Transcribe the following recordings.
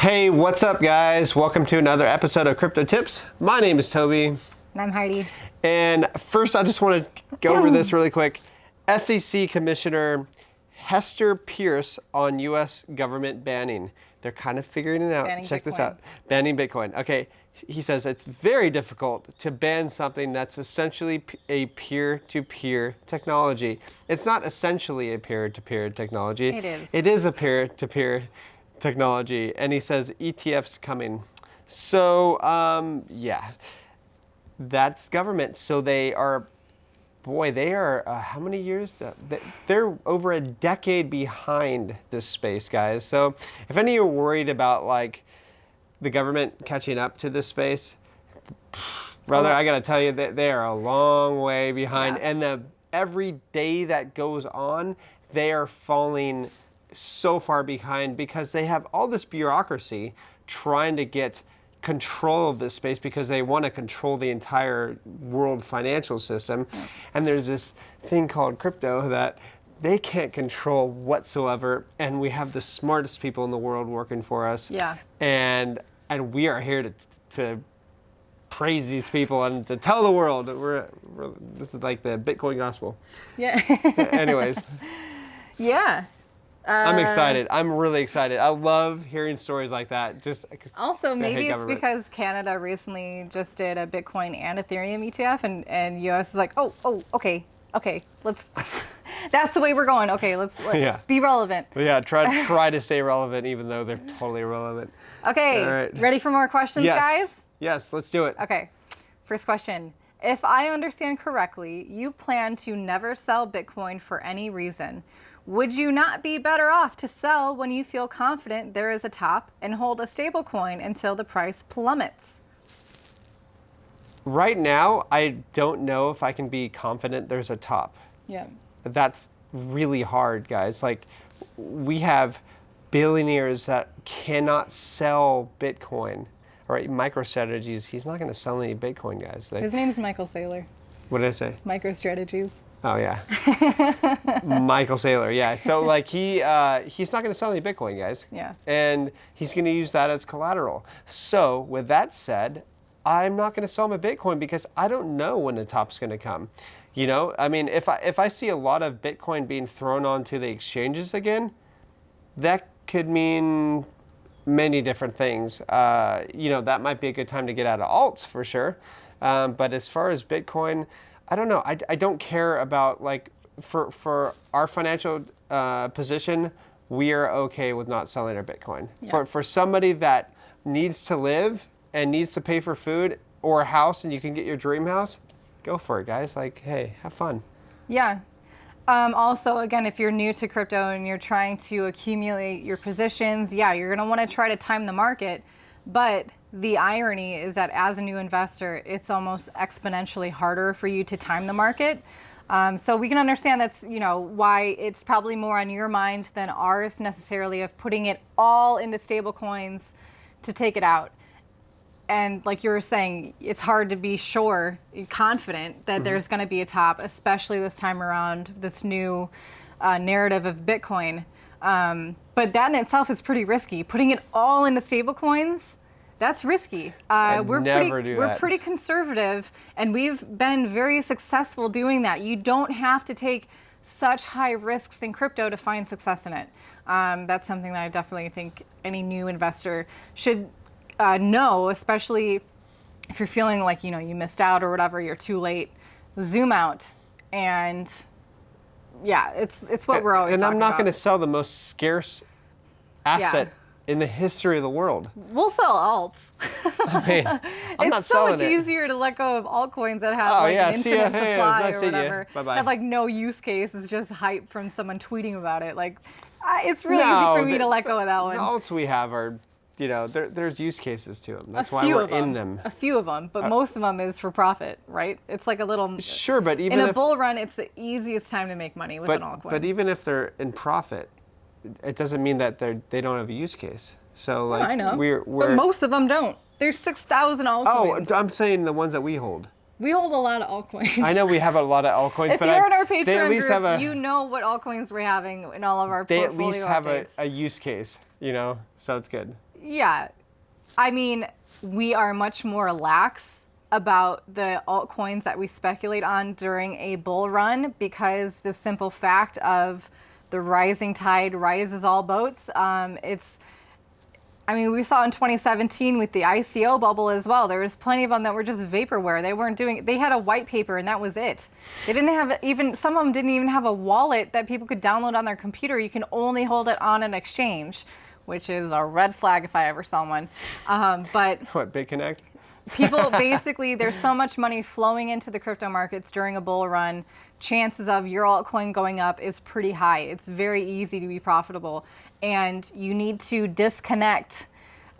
Hey, what's up guys? Welcome to another episode of Crypto Tips. My name is Toby. And I'm Heidi. And first I just want to go over this really quick. SEC Commissioner Hester Peirce on US government banning. They're kind of figuring it out. Banning Check this Bitcoin. out. Banning Bitcoin. Okay, he says it's very difficult to ban something that's essentially a peer-to-peer technology. It's not essentially a peer-to-peer technology. It is. It is a peer-to-peer technology. And he says ETF's coming. So, yeah, that's government. So they are, boy, they are, how many years? They're over a decade behind this space, guys. So if any of you are worried about like the government catching up to this space, brother, I got to tell you that they are a long way behind. Yeah. And every day that goes on, they are falling so far behind because they have all this bureaucracy trying to get control of this space because they want to control the entire world financial system. And there's this thing called crypto that they can't control whatsoever. And we have the smartest people in the world working for us. Yeah. And we are here to praise these people and to tell the world that this is like the Bitcoin gospel. Yeah. Anyways. Yeah. I'm excited. I'm really excited. I love hearing stories like that. Also, maybe it's government. because Canada recently just did a Bitcoin and Ethereum ETF, and US is like, oh, okay, let's. That's the way we're going. Okay, let's Yeah. be relevant. But yeah, try to stay relevant, even though they're totally irrelevant. Okay, All right. ready for more questions, Yes. guys? Yes, let's do it. Okay, first question. If I understand correctly, you plan to never sell Bitcoin for any reason. Would you not be better off to sell when you feel confident there is a top and hold a stable coin until the price plummets? Right now, I don't know if I can be confident there's a top. Yeah. That's really hard, guys. Like, we have billionaires that cannot sell Bitcoin. All right, MicroStrategies, he's not going to sell any Bitcoin, guys. His name's Michael Saylor. What did I say? MicroStrategies. Oh yeah, Michael Saylor. Yeah, so like he's not going to sell any Bitcoin, guys. Yeah. And he's going to use that as collateral. So with that said, I'm not going to sell him a Bitcoin because I don't know when the top's going to come. You know, I mean, if I see a lot of Bitcoin being thrown onto the exchanges again, that could mean many different things. You know, that might be a good time to get out of alts for sure. But as far as Bitcoin, I don't know. I don't care about, like, for our financial position, we are okay with not selling our Bitcoin. Yeah. For somebody that needs to live and needs to pay for food or a house and you can get your dream house, go for it, guys. Like, hey, have fun. Yeah. Also, again, if you're new to crypto and you're trying to accumulate your positions, yeah, you're going to want to try to time the market. But the irony is that as a new investor, it's almost exponentially harder for you to time the market. So we can understand that's, you know, why it's probably more on your mind than ours necessarily of putting it all into stable coins to take it out. And like you were saying, it's hard to be sure, confident that there's going to be a top, especially this time around, this new narrative of Bitcoin. But that in itself is pretty risky. Putting it all into stable coins, that's risky. We're pretty conservative, and we've been very successful doing that. You don't have to take such high risks in crypto to find success in it. That's something that I definitely think any new investor should know, especially if you're feeling like, you know, you missed out or whatever, you're too late. Zoom out, and yeah, it's what we're always talking about. And I'm not going to sell the most scarce asset in the history of the world. We'll sell alts. I mean, I'm not selling it. It's so much easier to let go of altcoins that have an infinite supply or whatever. Bye-bye. Have like no use case. It's just hype from someone tweeting about it. Like, it's really easy for me to let go of that one. The alts we have are, you know, there's use cases to them. That's why we're in them. A few of them, but most of them is for profit, right? It's like a little. Sure, but even in a bull run, it's the easiest time to make money with an altcoin. But even if they're in profit, it doesn't mean that they don't have a use case. So like, I know. We're but most of them don't. There's 6,000 altcoins. Oh, I'm saying the ones that we hold. We hold a lot of altcoins. I know we have a lot of altcoins, If but you're in our they at Patreon least have group, a, you know what altcoins we're having in all of our they portfolio at least have updates. a use case, you know, so it's good. Yeah. I mean, we are much more lax about the altcoins that we speculate on during a bull run because the simple fact of the rising tide rises all boats. I mean, we saw in 2017 with the ICO bubble as well. There was plenty of them that were just vaporware. They had a white paper and that was it. They didn't have even, some of them didn't even have a wallet that people could download on their computer. You can only hold it on an exchange, which is a red flag if I ever saw one. But What, BitConnect? people basically, there's so much money flowing into the crypto markets during a bull run. Chances of your altcoin going up is pretty high. It's very easy to be profitable. And you need to disconnect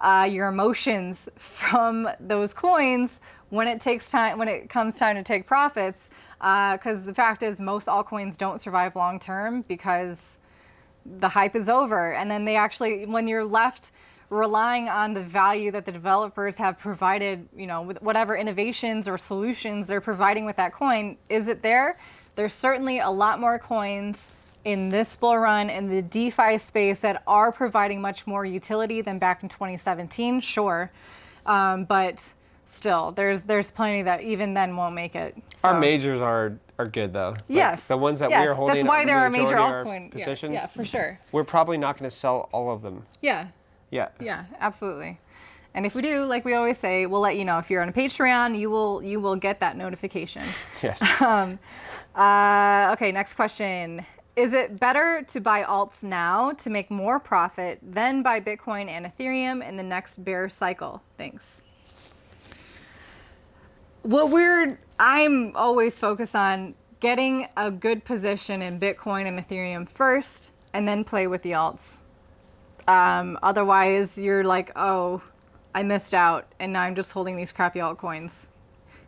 your emotions from those coins when it comes time to take profits. Because the fact is most altcoins don't survive long term because the hype is over. And then when you're left relying on the value that the developers have provided, you know, with whatever innovations or solutions they're providing with that coin, is it there? There's certainly a lot more coins in this bull run in the DeFi space that are providing much more utility than back in 2017, sure. But still, there's plenty that even then won't make it. So. Our majors are good though. Like, Yes. the ones that yes. we are holding. That's why they're our major majority altcoin positions. Yeah, for sure. We're probably not going to sell all of them. Yeah. Yeah. Yeah, absolutely. And if we do, like we always say, we'll let you know. If you're on a Patreon, you will get that notification. Yes. Okay, next question. Is it better to buy alts now to make more profit than buy Bitcoin and Ethereum in the next bear cycle? Thanks. I'm always focused on getting a good position in Bitcoin and Ethereum first, and then play with the alts. Otherwise, you're like, oh, I missed out, and now I'm just holding these crappy altcoins.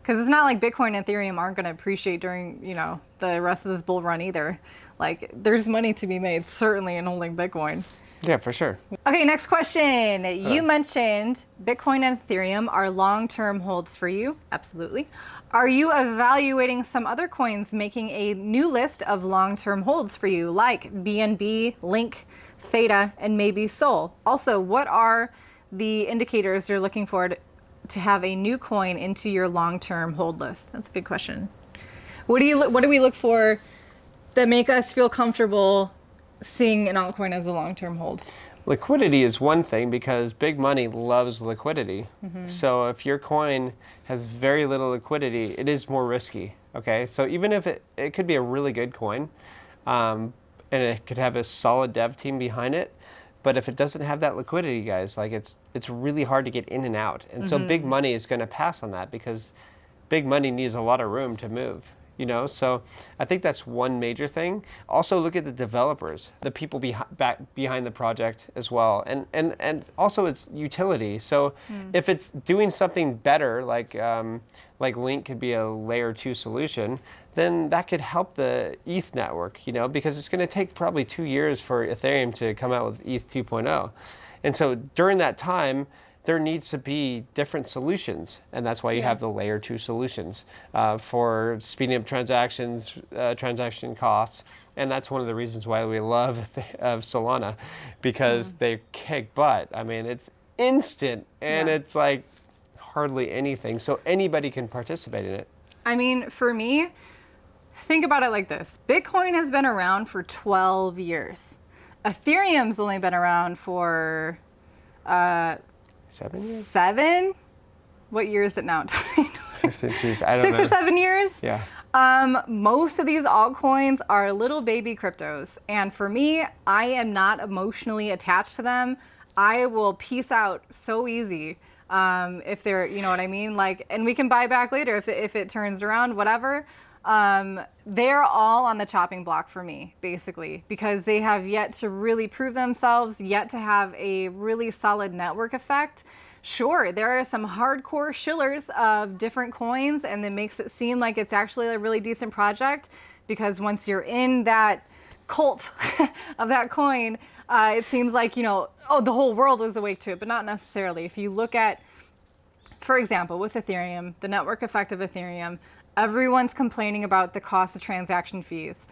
Because it's not like Bitcoin and Ethereum aren't going to appreciate during, you know, the rest of this bull run either. Like, there's money to be made, certainly, in holding Bitcoin. Yeah, for sure. Okay, next question. You mentioned Bitcoin and Ethereum are long-term holds for you. Absolutely. Are you evaluating some other coins making a new list of long-term holds for you, like BNB, Link, Theta, and maybe Sol? Also, what are the indicators you're looking for to have a new coin into your long-term hold list? That's a big question. What do we look for that make us feel comfortable seeing an altcoin as a long-term hold? Liquidity is one thing because big money loves liquidity. Mm-hmm. So if your coin has very little liquidity, it is more risky. Okay, so even if it could be a really good coin, and it could have a solid dev team behind it, but if it doesn't have that liquidity, guys, like it's really hard to get in and out. And so big money is going to pass on that because big money needs a lot of room to move. You know, so I think that's one major thing. Also look at the developers, the people behind the project as well. And also its utility. So if it's doing something better, like Link could be a layer 2 solution, then that could help the ETH network, you know, because it's going to take probably 2 years for Ethereum to come out with ETH 2.0. And so during that time, there needs to be different solutions, and that's why you have the layer 2 solutions for speeding up transactions, transaction costs, and that's one of the reasons why we love Solana, because they kick butt. I mean, it's instant, and it's like hardly anything, so anybody can participate in it. I mean, for me, think about it like this. Bitcoin has been around for 12 years. Ethereum's only been around for 7 years? 7? What year is it now? 6 or 7 years? Yeah. Most of these altcoins are little baby cryptos. And for me, I am not emotionally attached to them. I will peace out so easy if they're, you know what I mean? Like, and we can buy back later if it turns around, whatever. They're all on the chopping block for me, basically, because they have yet to really prove themselves, yet to have a really solid network effect. Sure, there are some hardcore shillers of different coins, and it makes it seem like it's actually a really decent project, because once you're in that cult of that coin, it seems like, you know, oh, the whole world is awake to it, but not necessarily. If you look at for example, with Ethereum, the network effect of Ethereum, everyone's complaining about the cost of transaction fees.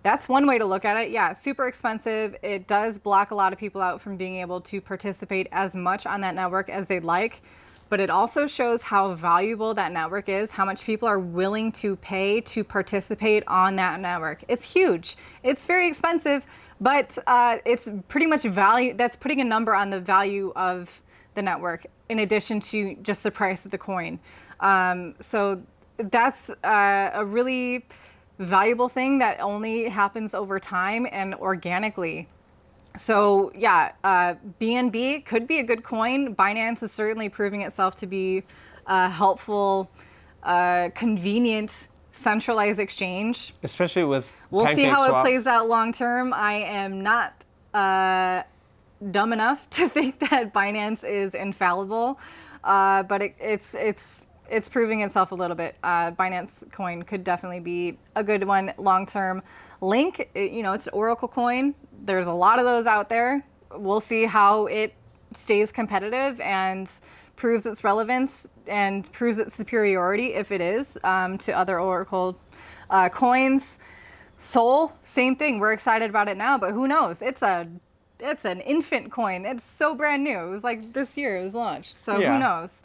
That's one way to look at it. Yeah, super expensive. It does block a lot of people out from being able to participate as much on that network as they'd like. But it also shows how valuable that network is, how much people are willing to pay to participate on that network. It's huge. It's very expensive, but it's pretty much value. That's putting a number on the value of the network in addition to just the price of the coin. So that's a really valuable thing that only happens over time and organically. So yeah, BNB could be a good coin. Binance is certainly proving itself to be a helpful, convenient, centralized exchange. Especially with We'll see how PancakeSwap. it plays out long term. I am not dumb enough to think that Binance is infallible, but it's proving itself a little bit. Binance coin could definitely be a good one long term. Link, it's an Oracle coin. There's a lot of those out there. We'll see how it stays competitive and proves its relevance and proves its superiority, if it is, to other Oracle coins. Sol, same thing. We're excited about it now, but who knows? It's an infant coin. It's so brand new. It was like this year it was launched. So Yeah. who knows?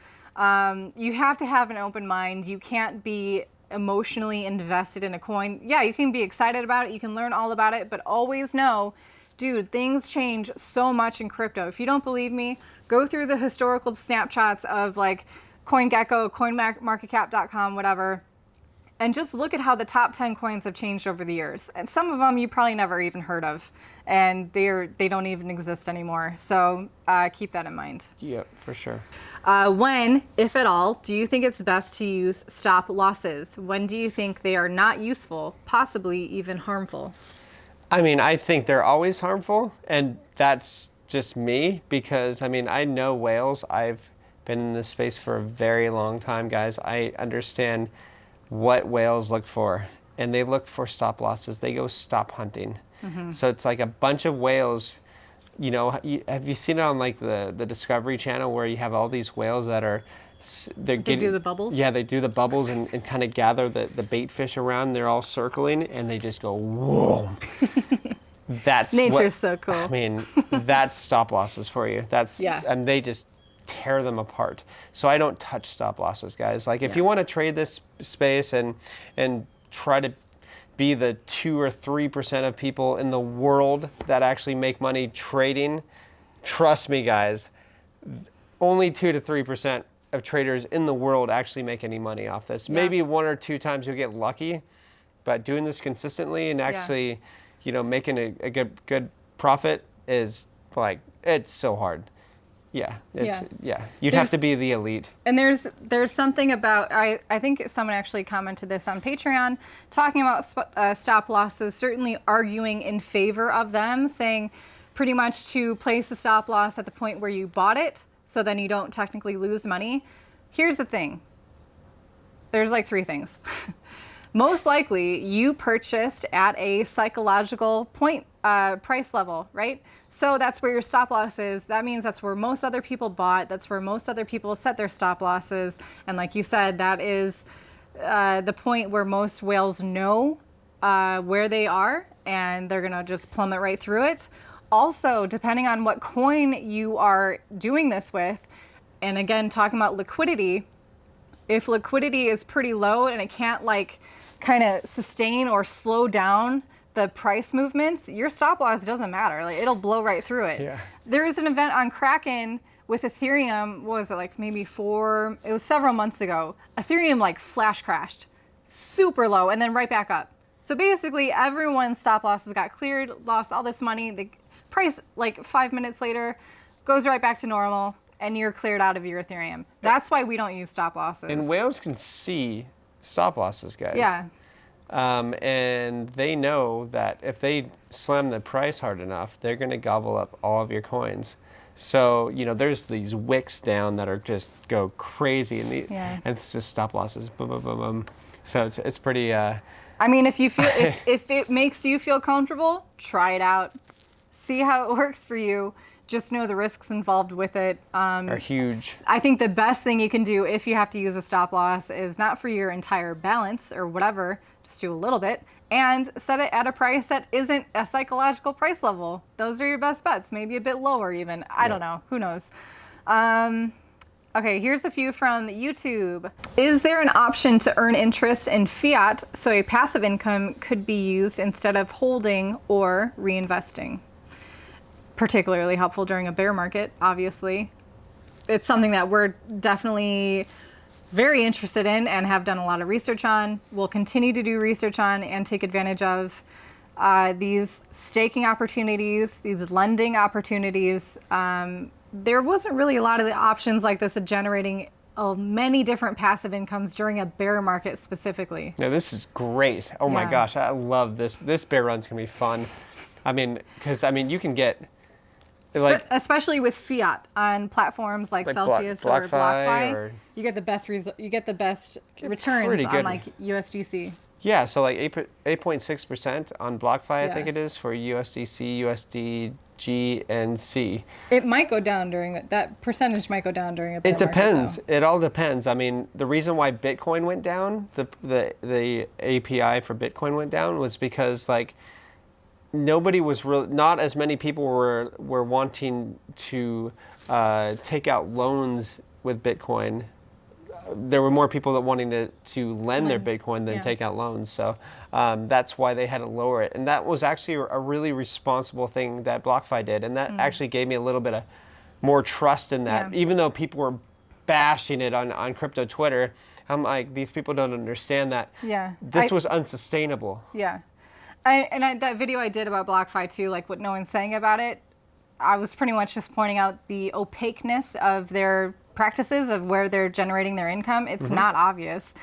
You have to have an open mind. You can't be emotionally invested in a coin. Yeah, you can be excited about it. You can learn all about it, but always know, dude, things change so much in crypto. If you don't believe me, go through the historical snapshots of like CoinGecko, CoinMarketCap.com, whatever, and just look at how the top 10 coins have changed over the years. And some of them you probably never even heard of, and they don't even exist anymore. So keep that in mind. Yep, for sure. When, if at all, do you think it's best to use stop losses? When do you think they are not useful, possibly even harmful? I mean, I think they're always harmful, and that's just me because, I mean, I know whales. I've been in this space for a very long time, guys. I understand what whales look for, and they look for stop losses. They go stop hunting. So it's like a bunch of whales. Have you seen it on like the Discovery Channel where you have all these whales that are They do the bubbles? Yeah, they do the bubbles and kind of gather the bait fish around. They're all circling and they just go whoa. That's Nature's so cool. I mean, that's stop losses for you. Yeah. And they just tear them apart. So I don't touch stop losses, guys. Like if you want to trade this space and try to be the 2 or 3% of people in the world that actually make money trading, trust me, guys, only 2 to 3% of traders in the world actually make any money off this. Yeah. Maybe 1 or 2 times you'll get lucky, but doing this consistently and actually, making a good profit is like, it's so hard. Yeah, you'd have to be the elite. And there's something about, I think someone actually commented this on Patreon, talking about stop losses, certainly arguing in favor of them, saying pretty much to place a stop loss at the point where you bought it, so then you don't technically lose money. Here's the thing. There's like 3 things. Most likely you purchased at a psychological point, price level, right? So that's where your stop loss is. That means that's where most other people bought. That's where most other people set their stop losses. And like you said, that is the point where most whales know where they are, and they're gonna just plummet right through it. Also, depending on what coin you are doing this with, and again, talking about liquidity, if liquidity is pretty low and it can't like kind of sustain or slow down the price movements, your stop loss doesn't matter. Like it'll blow right through it. Yeah. There was an event on Kraken with Ethereum, what was it, like maybe it was several months ago. Ethereum like flash crashed super low and then right back up. So basically everyone's stop losses got cleared, lost all this money. The price like 5 minutes later goes right back to normal and you're cleared out of your Ethereum. That's why we don't use stop losses. And whales can see stop losses, guys. Yeah. And they know that if they slam the price hard enough, they're going to gobble up all of your coins. So, there's these wicks down that are just go crazy, and it's just stop losses, boom, boom, boom, boom. So it's pretty. I mean, if you feel if it makes you feel comfortable, try it out, see how it works for you. just know the risks involved with it are huge. I think the best thing you can do if you have to use a stop loss is not for your entire balance or whatever, just do a little bit, and set it at a price that isn't a psychological price level. Those are your best bets, maybe a bit lower even. I don't know, who knows. Okay, here's a few from YouTube. Is there an option to earn interest in fiat so a passive income could be used instead of holding or reinvesting? Particularly helpful during a bear market, obviously. It's something that we're definitely very interested in and have done a lot of research on. We'll continue to do research on and take advantage of these staking opportunities, these lending opportunities. There wasn't really a lot of the options like this of generating many different passive incomes during a bear market specifically. No, this is great. Oh my gosh, I love this. This bear run's gonna be fun. I mean, because you can get especially with fiat on platforms like Celsius or BlockFi, you get the best returns on like USDC. Yeah, so like 8.6% on BlockFi, I think it is, for USDC, USDG, and C. It might go down that percentage might go down during a bear It depends. market, It all depends. I mean, the reason why Bitcoin went down, the API for Bitcoin went down, was because like not as many people were wanting to take out loans with Bitcoin. There were more people that wanting to lend their Bitcoin than take out loans. So that's why they had to lower it. And that was actually a really responsible thing that BlockFi did. And that actually gave me a little bit of more trust in that. Even though people were bashing it on crypto Twitter, I'm like, these people don't understand that this was unsustainable. Yeah. That video I did about BlockFi too, like what no one's saying about it, I was pretty much just pointing out the opaqueness of their practices of where they're generating their income. It's not obvious.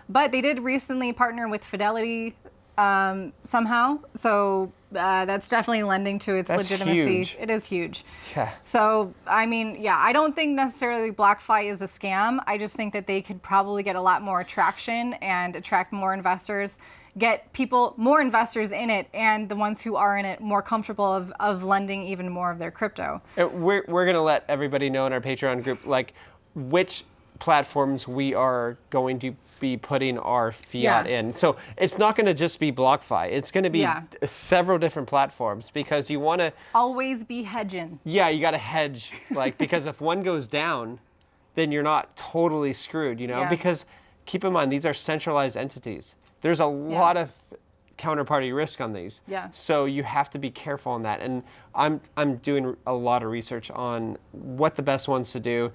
But they did recently partner with Fidelity somehow. So that's definitely lending to its legitimacy. Huge. It is huge. Yeah. So, I mean, I don't think necessarily BlockFi is a scam. I just think that they could probably get a lot more traction and attract more investors, get more investors in it, and the ones who are in it more comfortable of lending even more of their crypto. We're going to let everybody know in our Patreon group, like, which platforms we are going to be putting our fiat in. So it's not going to just be BlockFi. It's going to be several different platforms, because you want to always be hedging. Yeah, you got to hedge, like, because if one goes down, then you're not totally screwed, because keep in mind, these are centralized entities. There's a lot of counterparty risk on these. Yeah. So you have to be careful on that. And I'm doing a lot of research on what the best ones to do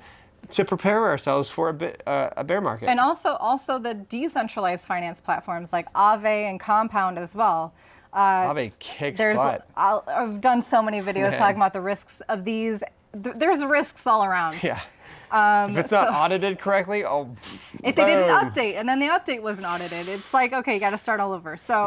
to prepare ourselves for a bear market. And also the decentralized finance platforms like Aave and Compound as well. Aave kicks butt. I've done so many videos talking about the risks of these. There's risks all around. Yeah. If it's not audited correctly, if they didn't update and then the update wasn't audited, it's like, okay, you got to start all over. So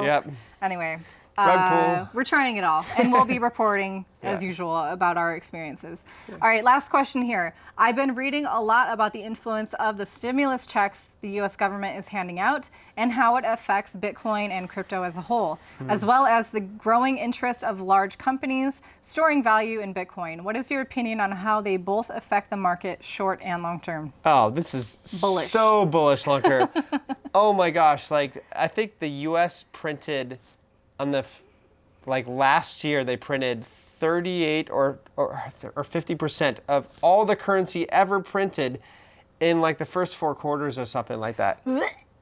anyway, we're trying it all, and we'll be reporting as usual about our experiences. All right, last question here. I've been reading a lot about the influence of the stimulus checks the U.S. government is handing out and how it affects Bitcoin and crypto as a whole, as well as the growing interest of large companies storing value in Bitcoin. What is your opinion on how they both affect the market short and long term? Oh, this is bullish. So bullish long term. Oh my gosh, like I think the U.S. printed on last year they printed 38 or 50% of all the currency ever printed in like the first 4 quarters or something like that.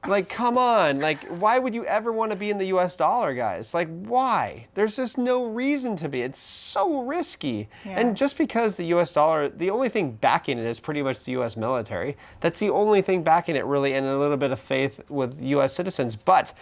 Like, come on, like, why would you ever want to be in the US dollar, guys? Like, why? There's just no reason to be. It's so risky. And just because the US dollar, the only thing backing it is pretty much the US military. That's the only thing backing it, really, and a little bit of faith with US citizens. But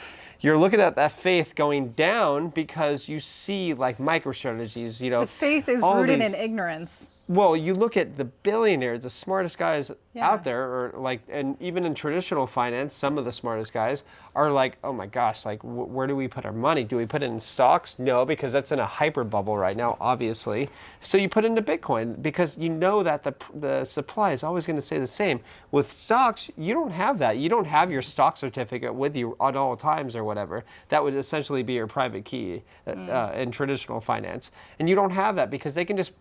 you're looking at that faith going down because you see, like, MicroStrategy's, The faith is rooted in ignorance. Well, you look at the billionaires, the smartest guys out there, or like, and even in traditional finance, some of the smartest guys are like, oh my gosh, like, where do we put our money? Do we put it in stocks? No, because that's in a hyper bubble right now, obviously. So you put it into Bitcoin because you know that the supply is always going to stay the same. With stocks, you don't have that. You don't have your stock certificate with you at all times or whatever. That would essentially be your private key in traditional finance. And you don't have that because they can just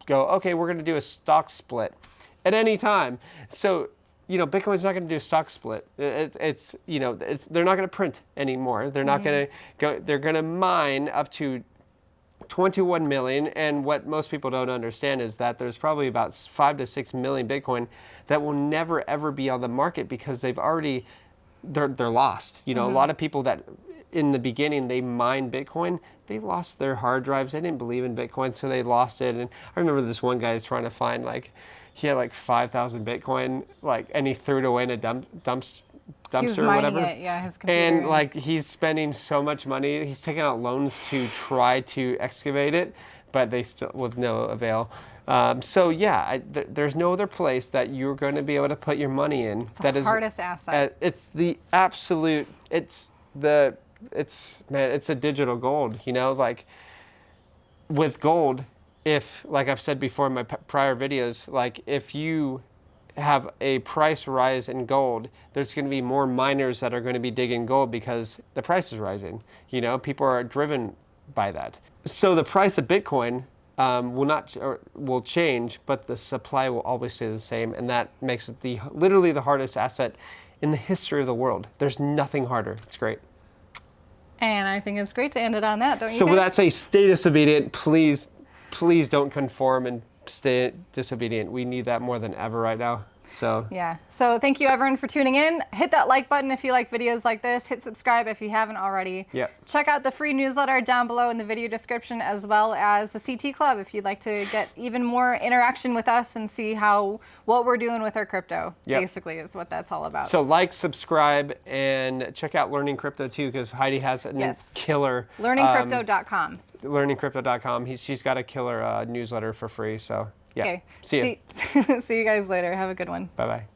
go, okay, we're going to do a stock split at any time. So, Bitcoin's not going to do a stock split. It's they're not going to print anymore. They're not going to go, they're going to mine up to 21 million. And what most people don't understand is that there's probably about 5 to 6 million Bitcoin that will never ever be on the market because they're lost. A lot of people that in the beginning they mined Bitcoin, they lost their hard drives. They didn't believe in Bitcoin, so they lost it. And I remember this one guy is trying to find he had 5,000 Bitcoin, and he threw it away in a dumpster or whatever. It, yeah, his computer. And he's spending so much money. He's taking out loans to try to excavate it, but they still with no avail. There's no other place that you're going to be able to put your money in. It's the hardest asset. It's the absolute. It's a digital gold. With gold, if, like I've said before in my prior videos, if you have a price rise in gold, there's going to be more miners that are going to be digging gold because the price is rising. People are driven by that. So the price of Bitcoin will change, but the supply will always stay the same, and that makes it literally the hardest asset in the history of the world. There's nothing harder. It's great. And I think it's great to end it on that, don't you? So with that, say, stay disobedient. Please don't conform and stay disobedient. We need that more than ever right now. So yeah. So thank you everyone for tuning in. Hit that like button if you like videos like this. Hit subscribe if you haven't already. Yep. Check out the free newsletter down below in the video description, as well as the CT Club if you'd like to get even more interaction with us and see what we're doing with our crypto. Yep. Basically is what that's all about. So subscribe, and check out Learning Crypto too, because Heidi has a killer learningcrypto.com. learningcrypto.com. She's got a killer newsletter for free. So yeah. Okay. See you. See you guys later. Have a good one. Bye-bye.